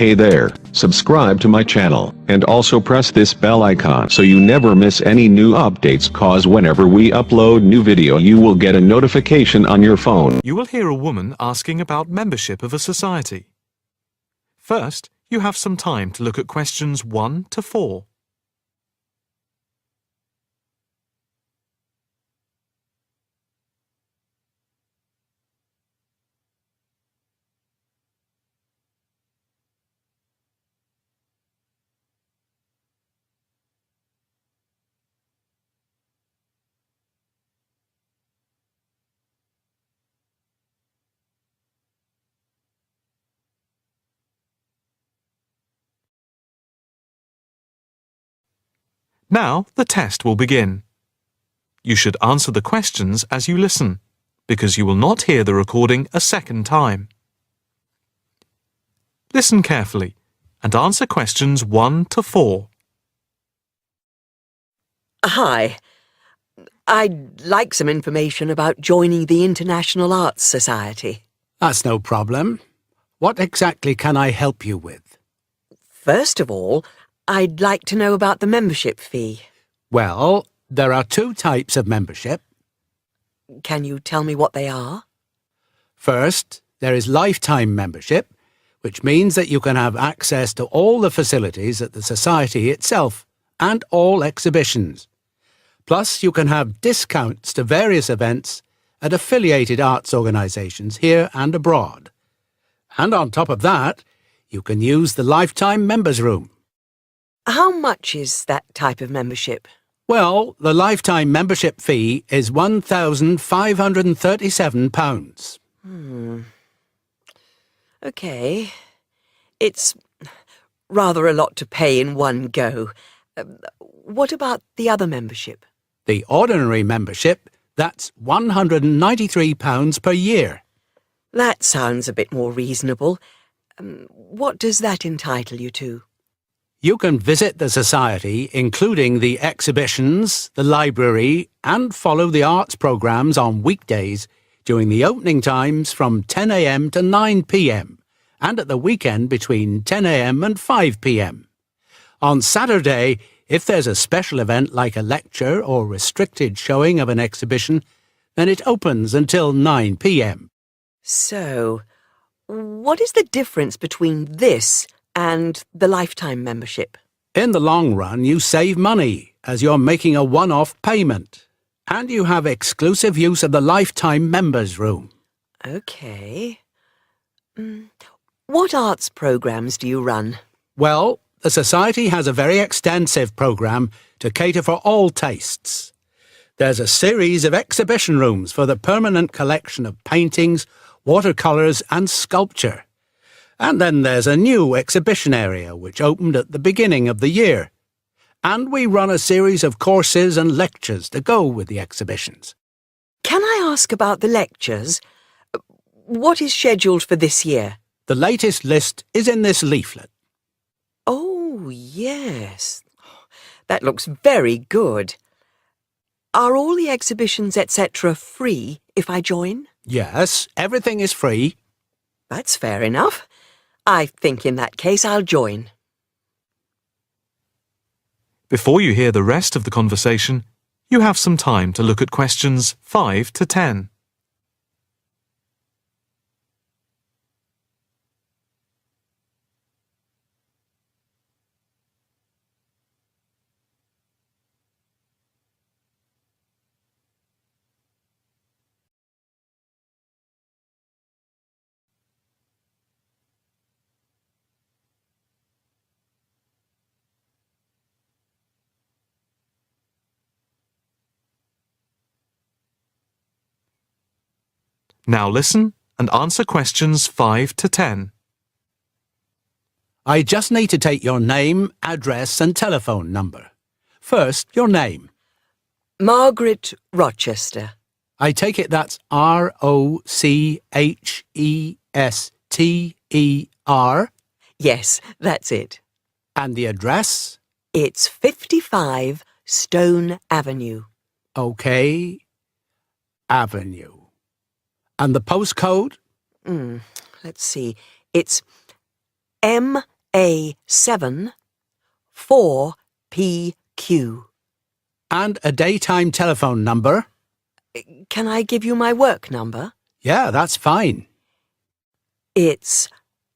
Hey there, subscribe to my channel, and also press this bell icon so you never miss any new updates, cause whenever we upload new video you will get a notification on your phone. You will hear a woman asking about membership of a society. First, you have some time to look at questions 1 to 4. Now the test will begin. You should answer the questions as you listen, because you will not hear the recording a second time. Listen carefully and answer questions 1 to 4. Hi. I'd like some information about joining the International Arts Society. That's no problem. What exactly can I help you with? First of all, I'd like to know about the membership fee. Well, there are 2 types of membership. Can you tell me what they are? First, there is lifetime membership, which means that you can have access to all the facilities at the Society itself and all exhibitions. Plus, you can have discounts to various events at affiliated arts organisations here and abroad. And on top of that, you can use the lifetime members' room. How much is that type of membership? Well, the lifetime membership fee is £1,537. OK. It's rather a lot to pay in one go. What about the other membership? The ordinary membership, that's £193 per year. That sounds a bit more reasonable. What does that entitle you to? You can visit the Society, including the exhibitions, the library, and follow the arts programmes on weekdays during the opening times from 10 a.m. to 9 p.m. and at the weekend between 10 a.m. and 5 p.m. On Saturday, if there's a special event like a lecture or restricted showing of an exhibition, then it opens until 9 p.m. So, what is the difference between this and the lifetime membership? In the long run, you save money as you're making a one-off payment, and you have exclusive use of the lifetime members' room. OK. What arts programmes do you run? Well, the Society has a very extensive programme to cater for all tastes. There's a series of exhibition rooms for the permanent collection of paintings, watercolours and sculpture. And then there's a new exhibition area which opened at the beginning of the year. And we run a series of courses and lectures to go with the exhibitions. Can I ask about the lectures? What is scheduled for this year? The latest list is in this leaflet. Oh, yes. That looks very good. Are all the exhibitions, etc., free if I join? Yes, everything is free. That's fair enough. I think in that case I'll join. Before you hear the rest of the conversation, you have some time to look at questions 5 to 10. Now listen and answer questions 5 to 10. I just need to take your name, address and telephone number. First, your name. Margaret Rochester. I take it that's R-O-C-H-E-S-T-E-R. Yes, that's it. And the address? It's 55 Stone Avenue. OK. Avenue. And the postcode? Let's see. It's M A7 4PQ. And a daytime telephone number? Can I give you my work number? Yeah, that's fine. It's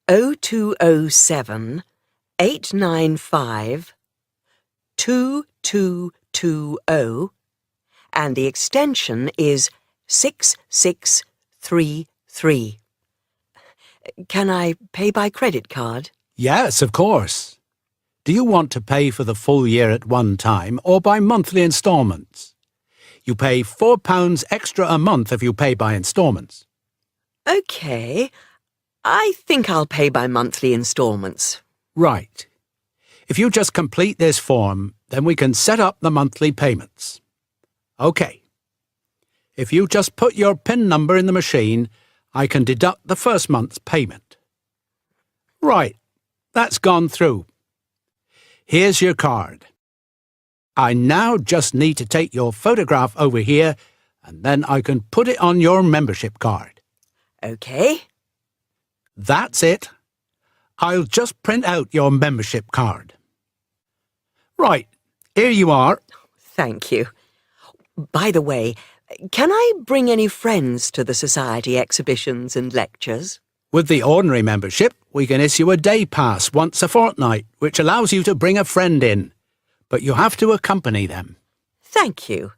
0207 895 2220, and the extension is 6633. Can I pay by credit card? Yes, of course. Do you want to pay for the full year at one time or by monthly instalments? You pay £4 extra a month if you pay by instalments. OK. I think I'll pay by monthly instalments. Right. If you just complete this form, then we can set up the monthly payments. OK. If you just put your PIN number in the machine, I can deduct the first month's payment. Right. That's gone through. Here's your card. I now just need to take your photograph over here, and then I can put it on your membership card. OK. That's it. I'll just print out your membership card. Right, here you are. Thank you. By the way, can I bring any friends to the Society exhibitions and lectures? With the ordinary membership, we can issue a day pass once a fortnight, which allows you to bring a friend in. But you have to accompany them. Thank you.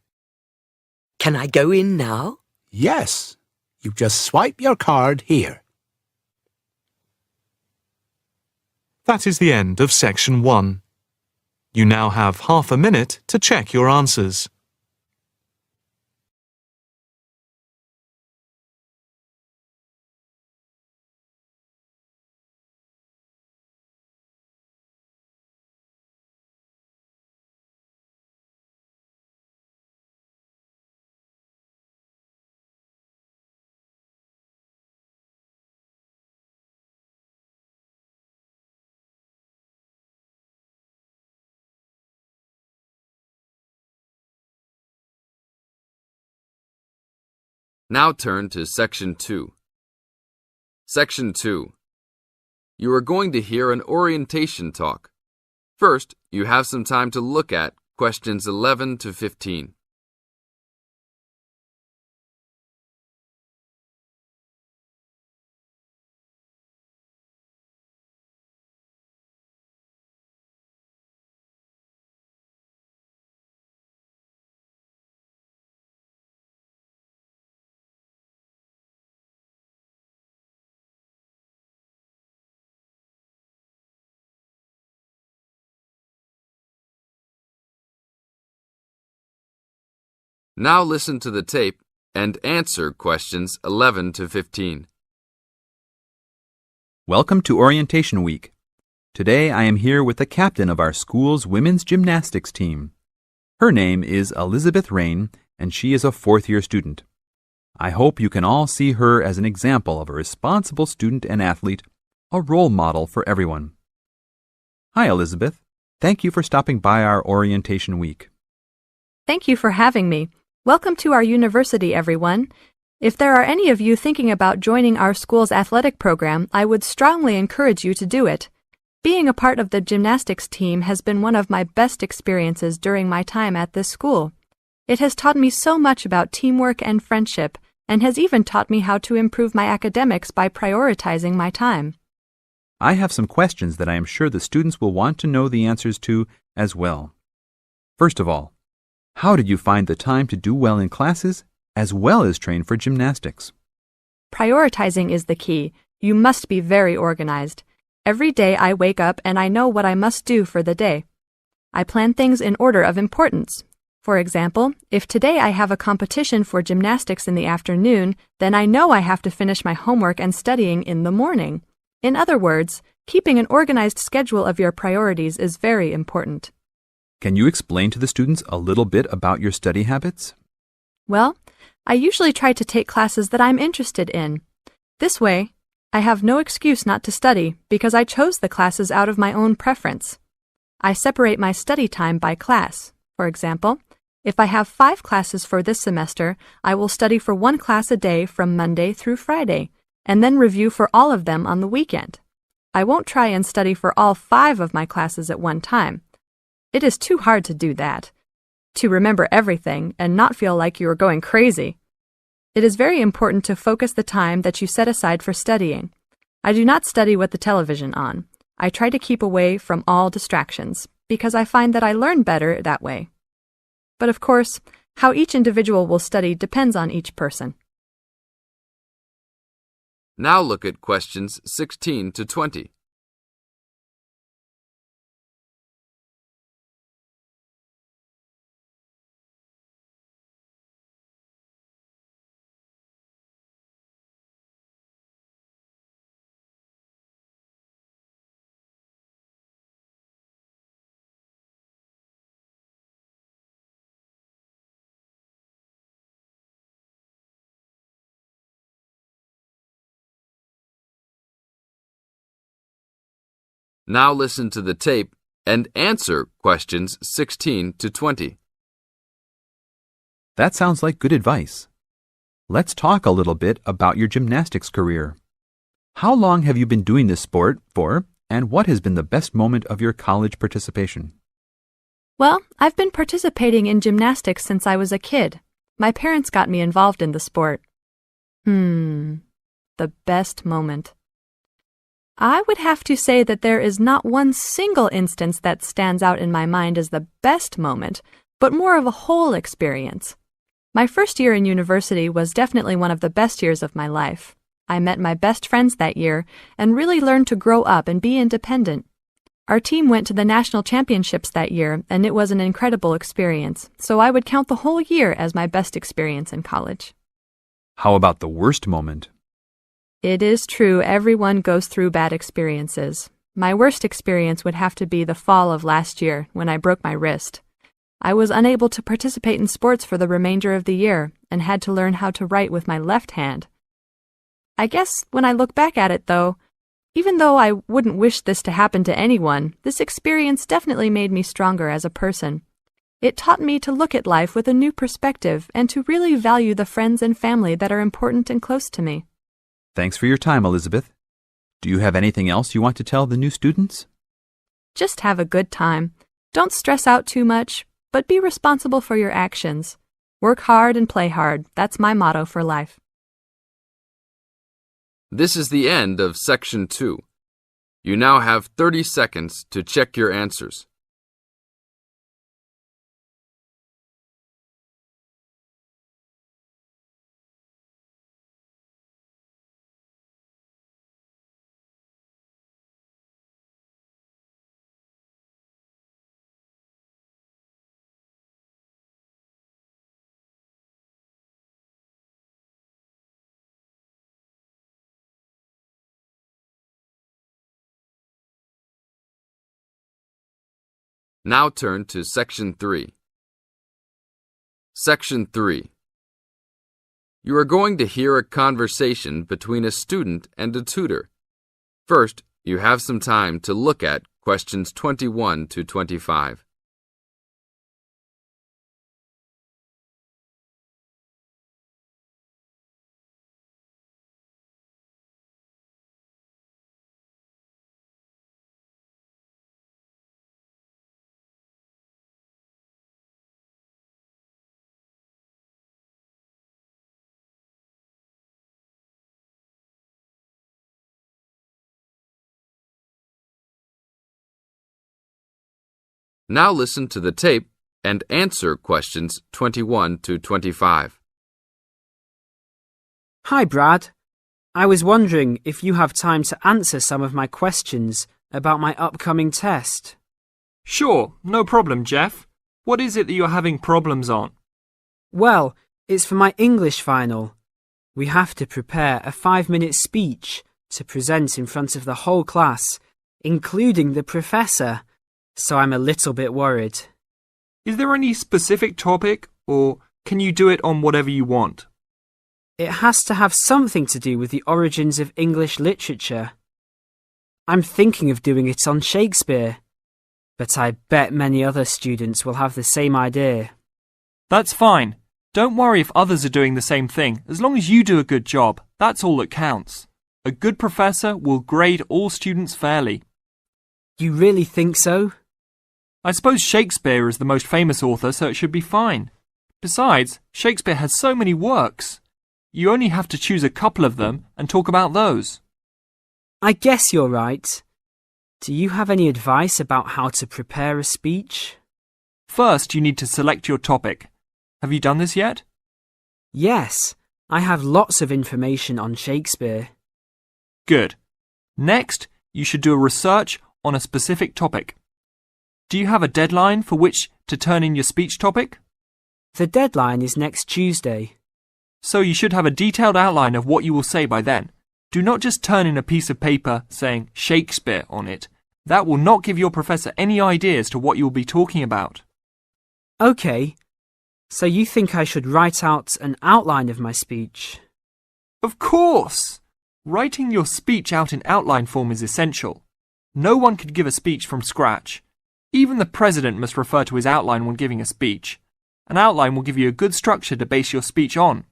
Can I go in now? Yes. You just swipe your card here. That is the end of section 1. You now have half a minute to check your answers. Now turn to Section 2. Section 2. You are going to hear an orientation talk. First, you have some time to look at questions 11 to 15. Now listen to the tape and answer questions 11 to 15. Welcome to Orientation Week. Today I am here with the captain of our school's women's gymnastics team. Her name is Elizabeth Rain, and she is a fourth-year student. I hope you can all see her as an example of a responsible student and athlete, a role model for everyone. Hi, Elizabeth. Thank you for stopping by our Orientation Week. Thank you for having me. Welcome to our university, everyone. If there are any of you thinking about joining our school's athletic program, I would strongly encourage you to do it. Being a part of the gymnastics team has been one of my best experiences during my time at this school. It has taught me so much about teamwork and friendship, and has even taught me how to improve my academics by prioritizing my time. I have some questions that I am sure the students will want to know the answers to as well. First of all, how did you find the time to do well in classes as well as train for gymnastics? Prioritizing is the key. You must be very organized. Every day I wake up and I know what I must do for the day. I plan things in order of importance. For example, if today I have a competition for gymnastics in the afternoon, then I know I have to finish my homework and studying in the morning. In other words, keeping an organized schedule of your priorities is very important. Can you explain to the students a little bit about your study habits? Well, I usually try to take classes that I'm interested in. This way, I have no excuse not to study because I chose the classes out of my own preference. I separate my study time by class. For example, if I have 5 classes for this semester, I will study for 1 class a day from Monday through Friday, and then review for all of them on the weekend. I won't try and study for all 5 of my classes at one time. It is too hard to do that, to remember everything and not feel like you are going crazy. It is very important to focus the time that you set aside for studying. I do not study with the television on. I try to keep away from all distractions, because I find that I learn better that way. But of course, how each individual will study depends on each person. Now look at questions 16 to 20. Now listen to the tape and answer questions 16 to 20. That sounds like good advice. Let's talk a little bit about your gymnastics career. How long have you been doing this sport for, and what has been the best moment of your college participation? Well, I've been participating in gymnastics since I was a kid. My parents got me involved in the sport. The best moment. I would have to say that there is not one single instance that stands out in my mind as the best moment, but more of a whole experience. My first year in university was definitely one of the best years of my life. I met my best friends that year and really learned to grow up and be independent. Our team went to the national championships that year, and it was an incredible experience, so I would count the whole year as my best experience in college. How about the worst moment? It is true everyone goes through bad experiences. My worst experience would have to be the fall of last year when I broke my wrist. I was unable to participate in sports for the remainder of the year and had to learn how to write with my left hand. I guess when I look back at it, though, even though I wouldn't wish this to happen to anyone, this experience definitely made me stronger as a person. It taught me to look at life with a new perspective and to really value the friends and family that are important and close to me. Thanks for your time, Elizabeth. Do you have anything else you want to tell the new students? Just have a good time. Don't stress out too much, but be responsible for your actions. Work hard and play hard. That's my motto for life. This is the end of Section 2. You now have 30 seconds to check your answers. Now turn to Section 3. Section 3. You are going to hear a conversation between a student and a tutor. First, you have some time to look at questions 21 to 25. Now listen to the tape and answer questions 21 to 25. Hi, Brad. I was wondering if you have time to answer some of my questions about my upcoming test. Sure, no problem, Jeff. What is it that you're having problems on? Well, it's for my English final. We have to prepare a 5-minute speech to present in front of the whole class, including the professor. So I'm a little bit worried. Is there any specific topic, or can you do it on whatever you want? It has to have something to do with the origins of English literature. I'm thinking of doing it on Shakespeare, but I bet many other students will have the same idea. That's fine. Don't worry if others are doing the same thing. As long as you do a good job, that's all that counts. A good professor will grade all students fairly. You really think so? I suppose Shakespeare is the most famous author, so it should be fine. Besides, Shakespeare has so many works. You only have to choose a couple of them and talk about those. I guess you're right. Do you have any advice about how to prepare a speech? First, you need to select your topic. Have you done this yet? Yes, I have lots of information on Shakespeare. Good. Next, you should do a research on a specific topic. Do you have a deadline for which to turn in your speech topic? The deadline is next Tuesday. So you should have a detailed outline of what you will say by then. Do not just turn in a piece of paper saying Shakespeare on it. That will not give your professor any idea as to what you will be talking about. OK, so you think I should write out an outline of my speech? Of course! Writing your speech out in outline form is essential. No one could give a speech from scratch. Even the president must refer to his outline when giving a speech. An outline will give you a good structure to base your speech on.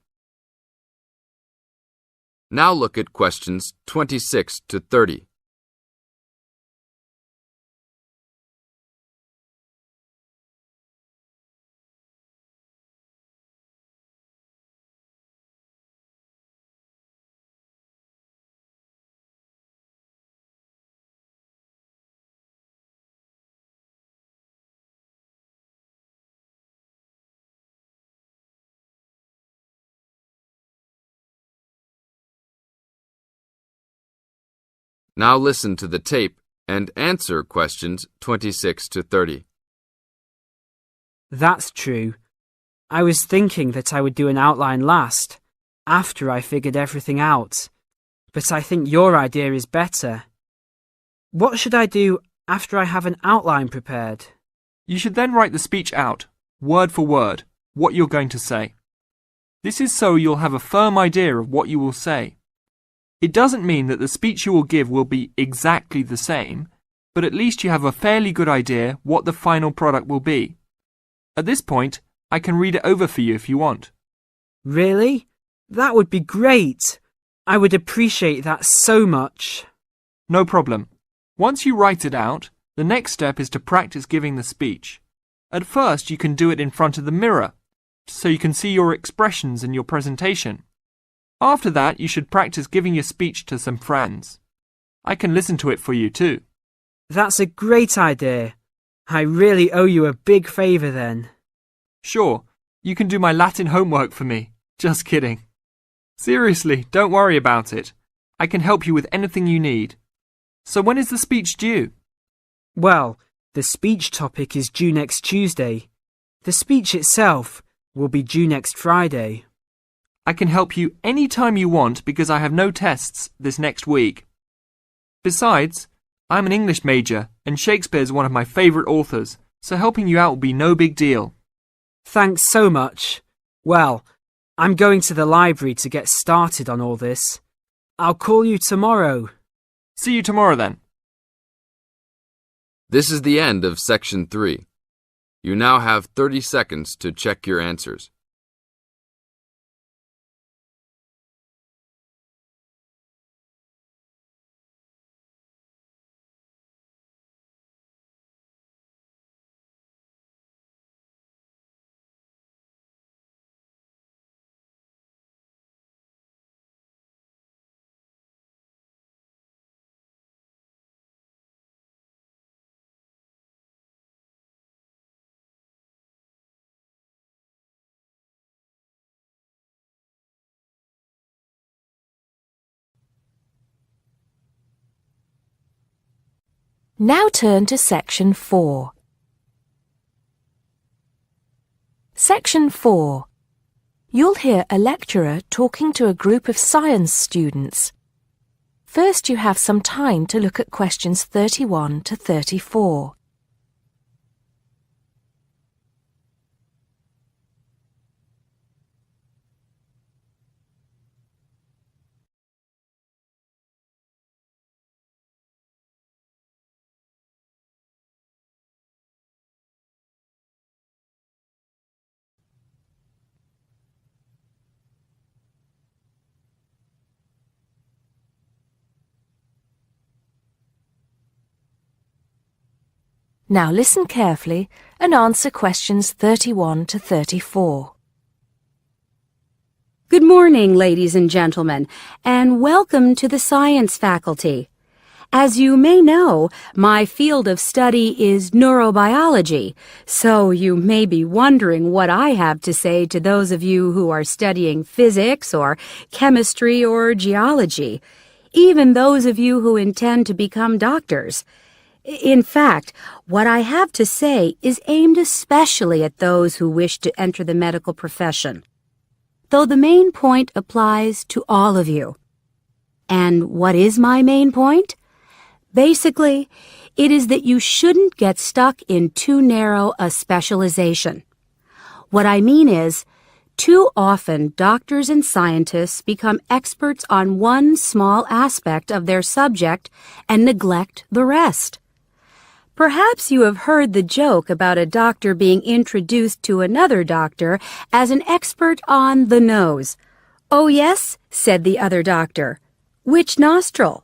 Now look at questions 26 to 30. Now listen to the tape and answer questions 26 to 30. That's true. I was thinking that I would do an outline last, after I figured everything out. But I think your idea is better. What should I do after I have an outline prepared? You should then write the speech out, word for word, what you're going to say. This is so you'll have a firm idea of what you will say. It doesn't mean that the speech you will give will be exactly the same, but at least you have a fairly good idea what the final product will be. At this point, I can read it over for you if you want. Really? That would be great. I would appreciate that so much. No problem. Once you write it out, the next step is to practice giving the speech. At first, you can do it in front of the mirror, so you can see your expressions in your presentation. After that, you should practice giving your speech to some friends. I can listen to it for you too. That's a great idea. I really owe you a big favour then. Sure, you can do my Latin homework for me. Just kidding. Seriously, don't worry about it. I can help you with anything you need. So when is the speech due? Well, the speech topic is due next Tuesday. The speech itself will be due next Friday. I can help you any time you want because I have no tests this next week. Besides, I'm an English major and Shakespeare is one of my favourite authors, so helping you out will be no big deal. Thanks so much. Well, I'm going to the library to get started on all this. I'll call you tomorrow. See you tomorrow then. This is the end of section 3. You now have 30 seconds to check your answers. Now turn to Section 4. Section 4. You'll hear a lecturer talking to a group of science students. First, you have some time to look at questions 31 to 34. Now listen carefully and answer questions 31 to 34. Good morning, ladies and gentlemen, and welcome to the science faculty. As you may know, my field of study is neurobiology, so you may be wondering what I have to say to those of you who are studying physics or chemistry or geology, even those of you who intend to become doctors. In fact, what I have to say is aimed especially at those who wish to enter the medical profession, though the main point applies to all of you. And what is my main point? Basically, it is that you shouldn't get stuck in too narrow a specialization. What I mean is, too often doctors and scientists become experts on one small aspect of their subject and neglect the rest. Perhaps you have heard the joke about a doctor being introduced to another doctor as an expert on the nose. "Oh yes," said the other doctor. "Which nostril?"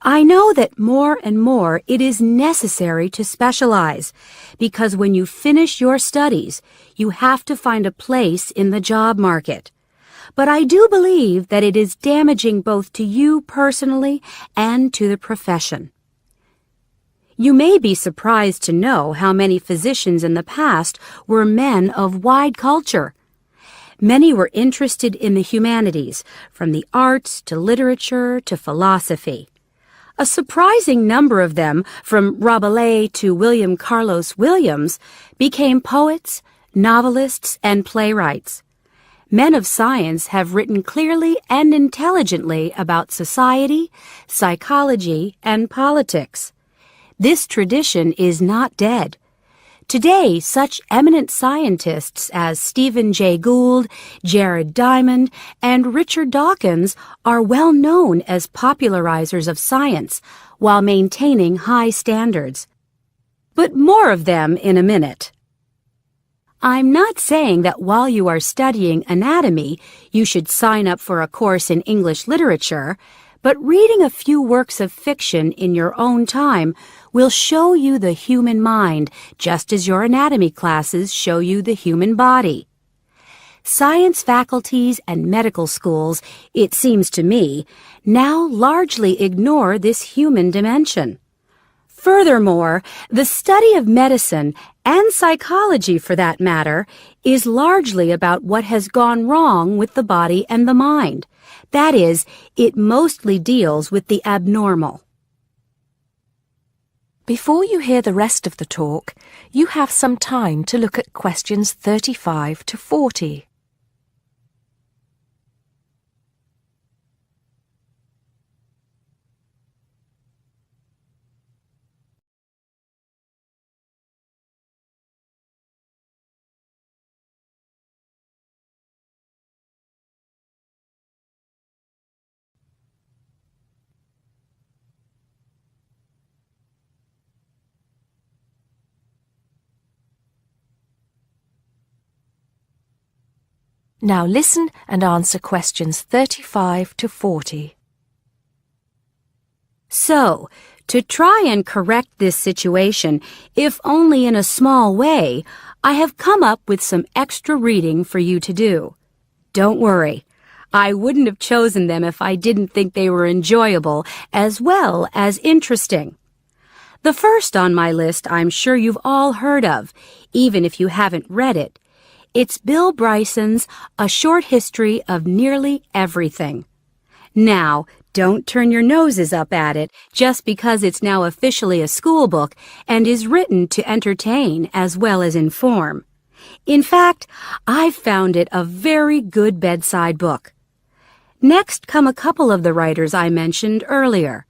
I know that more and more it is necessary to specialize, because when you finish your studies, you have to find a place in the job market. But I do believe that it is damaging both to you personally and to the profession. You may be surprised to know how many physicians in the past were men of wide culture. Many were interested in the humanities, from the arts to literature to philosophy. A surprising number of them, from Rabelais to William Carlos Williams, became poets, novelists, and playwrights. Men of science have written clearly and intelligently about society, psychology, and politics. This tradition is not dead. Today, such eminent scientists as Stephen Jay Gould, Jared Diamond, and Richard Dawkins are well known as popularizers of science while maintaining high standards. But more of them in a minute. I'm not saying that while you are studying anatomy, you should sign up for a course in English literature, but reading a few works of fiction in your own time will show you the human mind, just as your anatomy classes show you the human body. Science faculties and medical schools, it seems to me, now largely ignore this human dimension. Furthermore, the study of medicine, and psychology for that matter, is largely about what has gone wrong with the body and the mind. That is, it mostly deals with the abnormal. Before you hear the rest of the talk, you have some time to look at questions 35 to 40. Now listen and answer questions 35 to 40. So, to try and correct this situation, if only in a small way, I have come up with some extra reading for you to do. Don't worry, I wouldn't have chosen them if I didn't think they were enjoyable as well as interesting. The first on my list I'm sure you've all heard of, even if you haven't read it. It's Bill Bryson's A Short History of Nearly Everything. Now, don't turn your noses up at it just because it's now officially a school book and is written to entertain as well as inform. In fact, I've found it a very good bedside book. Next come a couple of the writers I mentioned earlier.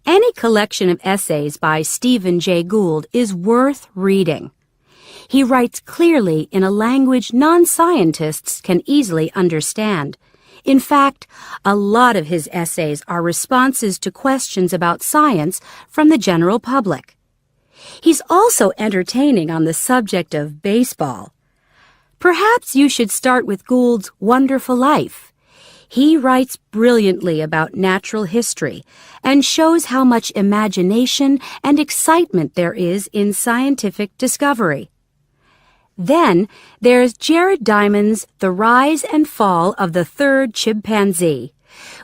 Any collection of essays by Stephen Jay Gould is worth reading. He writes clearly in a language non-scientists can easily understand. In fact, a lot of his essays are responses to questions about science from the general public. He's also entertaining on the subject of baseball. Perhaps you should start with Gould's Wonderful Life. He writes brilliantly about natural history and shows how much imagination and excitement there is in scientific discovery. Then there's Jared Diamond's The Rise and Fall of the Third Chimpanzee,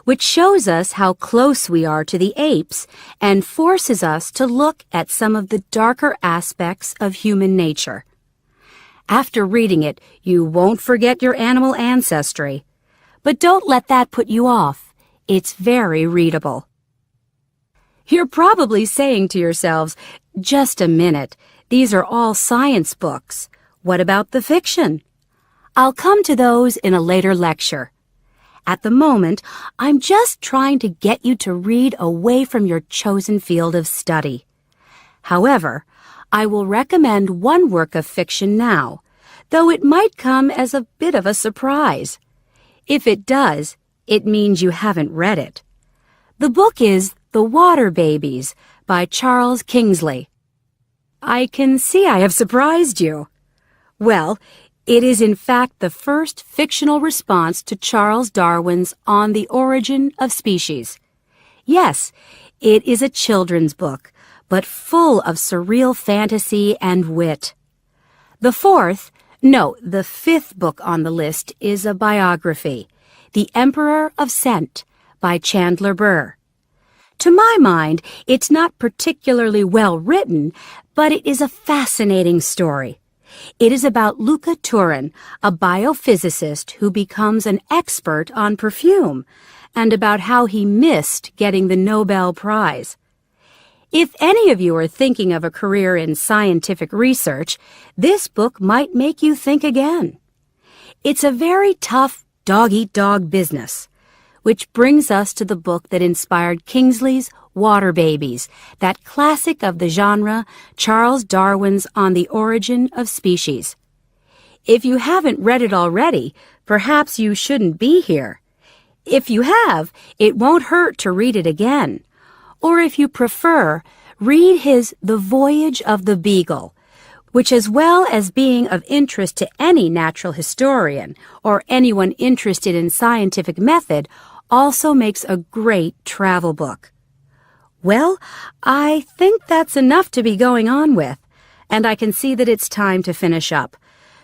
which shows us how close we are to the apes and forces us to look at some of the darker aspects of human nature. After reading it, you won't forget your animal ancestry. But don't let that put you off. It's very readable. You're probably saying to yourselves, just a minute, these are all science books. What about the fiction? I'll come to those in a later lecture. At the moment, I'm just trying to get you to read away from your chosen field of study. However, I will recommend one work of fiction now, though it might come as a bit of a surprise. If it does, it means you haven't read it. The book is The Water Babies by Charles Kingsley. I can see I have surprised you. Well, it is in fact the first fictional response to Charles Darwin's On the Origin of Species. Yes, it is a children's book, but full of surreal fantasy and wit. The fifth book on the list is a biography, The Emperor of Scent by Chandler Burr. To my mind, it's not particularly well written, but it is a fascinating story. It is about Luca Turin, a biophysicist who becomes an expert on perfume, and about how he missed getting the Nobel Prize. If any of you are thinking of a career in scientific research, this book might make you think again. It's a very tough dog-eat-dog business, which brings us to the book that inspired Kingsley's Water Babies, that classic of the genre, Charles Darwin's On the Origin of Species. If you haven't read it already, perhaps you shouldn't be here. If you have, it won't hurt to read it again. Or if you prefer, read his The Voyage of the Beagle, which, as well as being of interest to any natural historian or anyone interested in scientific method, also makes a great travel book. Well, I think that's enough to be going on with, and I can see that it's time to finish up.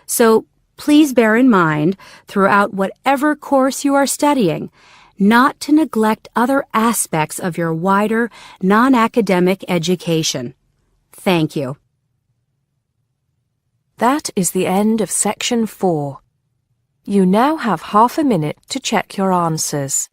So please bear in mind, throughout whatever course you are studying, not to neglect other aspects of your wider, non-academic education. Thank you. That is the end of Section 4. You now have half a minute to check your answers.